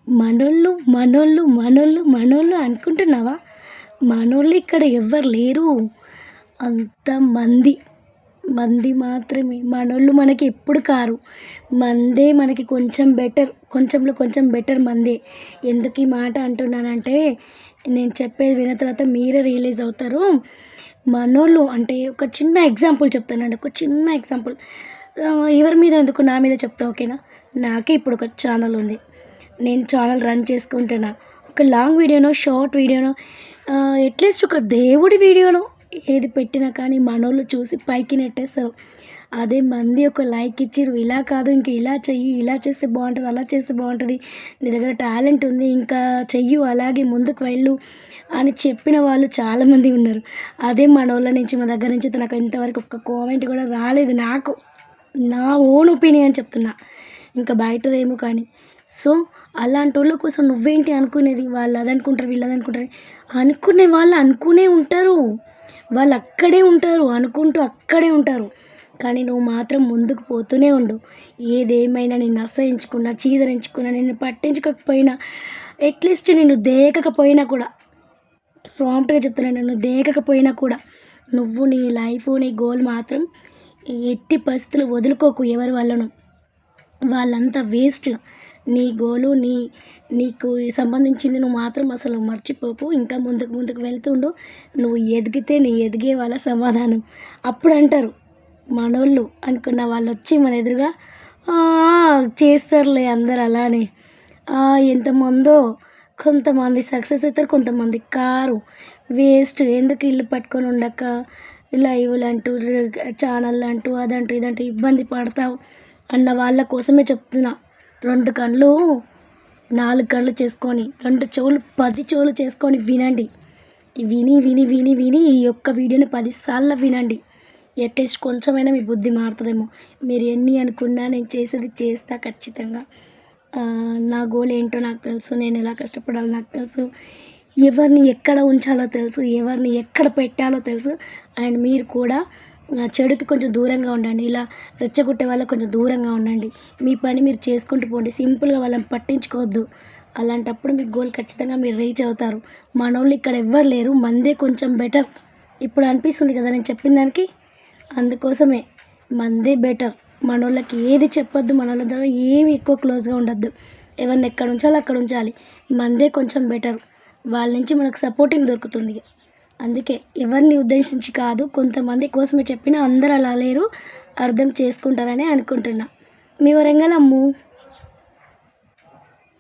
మనోళ్ళు మనోళ్ళు మనోళ్ళు మనోళ్ళు అనుకుంటున్నావా? మనోళ్ళు ఇక్కడ ఎవ్వరు లేరు. అంత మంది మంది మాత్రమే. మనోళ్ళు మనకి ఎప్పుడు కారు. మందే మనకి కొంచెం బెటర్, కొంచెంలో కొంచెం బెటర్ మందే. ఎందుకు ఈ మాట అంటున్నానంటే నేను చెప్పేది విన్న తర్వాత మీరే రియలైజ్ అవుతారు. మనోళ్ళు అంటే ఒక చిన్న ఎగ్జాంపుల్ చెప్తానండి. ఒక చిన్న ఎగ్జాంపుల్. ఎవరి మీద ఎందుకు, నా మీద చెప్తా, ఓకేనా? నాకే ఇప్పుడు ఒక ఛానల్ ఉంది. నేను ఛానల్ రన్ చేసుకుంటున్నా. ఒక లాంగ్ వీడియోనో, షార్ట్ వీడియోనో, అట్లీస్ట్ ఒక దేవుడి వీడియోనో ఏది పెట్టినా కానీ మనోళ్ళు చూసి పైకి నెట్టేస్తారు. అదే మంది ఒక లైక్ ఇచ్చిర్రు, ఇలా కాదు ఇంకా ఇలా చెయ్యి, ఇలా చేస్తే బాగుంటుంది, అలా చేస్తే బాగుంటుంది, నీ దగ్గర టాలెంట్ ఉంది, ఇంకా చెయ్యు, అలాగే ముందుకు వెళ్ళు అని చెప్పిన వాళ్ళు చాలామంది ఉన్నారు. అదే మనోళ్ళ నుంచి, మా దగ్గర నుంచి నాకు ఇంతవరకు ఒక్క కామెంట్ కూడా రాలేదు. నాకు నా ఓన్ ఒపీనియన్ చెప్తున్నా, ఇంకా బయటదేమో కానీ. సో అలాంటి వాళ్ళ కోసం నువ్వేంటి అనుకునేది? వాళ్ళు అదనుకుంటారు, వీళ్ళు అదనుకుంటారు. అనుకునే వాళ్ళు అనుకునే ఉంటారు, వాళ్ళు అక్కడే ఉంటారు, అనుకుంటూ అక్కడే ఉంటారు. కానీ నువ్వు మాత్రం ముందుకు పోతూనే ఉండు. ఏదేమైనా నిన్ను అసహించుకున్నా, చీదరించుకున్నా, నిన్ను పట్టించుకోకపోయినా, అట్లీస్ట్ నిన్ను దేకకపోయినా కూడా, ప్రాంప్ట్గా చెప్తున్నాను, నిన్ను దేకకపోయినా కూడా నువ్వు నీ లైఫ్, నీ గోల్ మాత్రం ఎట్టి పరిస్థితులు వదులుకోకు. ఎవరి వల్లనో వాళ్ళంతా వేస్ట్. నీ గోలు, నీకు సంబంధించింది నువ్వు మాత్రం అసలు మర్చిపోకు. ఇంకా ముందుకు ముందుకు వెళ్తుండు. నువ్వు ఎదిగితే నీ ఎదిగే వాళ్ళ సమాధానం అప్పుడు అంటారు. మనోళ్ళు అనుకున్న వాళ్ళు వచ్చి మన ఎదురుగా చేస్తారులే అందరు అలానే. ఎంతమందో, కొంతమంది సక్సెస్ అవుతారు, కొంతమంది కారు. వేస్ట్. ఎందుకు ఇల్లు పట్టుకొని ఉండక లైవ్లు అంటూ, ఛానళ్ళు అంటూ, అదంటూ ఇదంటూ ఇబ్బంది పడతావు అన్న వాళ్ళ కోసమే చెప్తున్నా. 2 కళ్ళు 4 కళ్ళు చేసుకొని, 2 చెవులు 10 చెవులు చేసుకొని వినండి. విని విని విని విని ఈ యొక్క వీడియోని 10 సార్లు వినండి. అట్లీస్ట్ కొంచెమైనా మీ బుద్ధి మారుతుందేమో. మీరు ఎన్ని అనుకున్నా నేను చేసేది చేస్తా ఖచ్చితంగా. నా గోల్ ఏంటో నాకు తెలుసు, నేను ఎలా కష్టపడాలో నాకు తెలుసు, ఎవరిని ఎక్కడ ఉంచాలో తెలుసు, ఎవరిని ఎక్కడ పెట్టాలో తెలుసు. అండ్ మీరు కూడా చెడుకి కొంచెం దూరంగా ఉండండి. ఇలా రెచ్చగొట్టే వాళ్ళకి కొంచెం దూరంగా ఉండండి. మీ పని మీరు చేసుకుంటూ పోండి. సింపుల్గా వాళ్ళని పట్టించుకోవద్దు. అలాంటప్పుడు మీ గోల్ ఖచ్చితంగా మీరు రీచ్ అవుతారు. మనోళ్ళు ఇక్కడ ఎవ్వరు లేరు, మందే కొంచెం బెటర్. ఇప్పుడు అనిపిస్తుంది కదా నేను చెప్పిన దానికి. అందుకోసమే మందే బెటర్. మనోళ్ళకి ఏది చెప్పొద్దు, మనోళ్ళతో ఏమి ఎక్కువ క్లోజ్గా ఉండొద్దు. ఎవరిని ఎక్కడ ఉంచాలో అక్కడ ఉంచాలి. మందే కొంచెం బెటర్. వాళ్ళ నుంచి మనకు సపోర్టింగ్ దొరుకుతుంది. అందుకే ఎవరిని ఉద్దేశించి కాదు, కొంతమంది కోసమే చెప్పినా అందరూ అలా లేరు, అర్థం చేసుకుంటారని అనుకుంటున్నా. మీ వరంగల్ అమ్ము.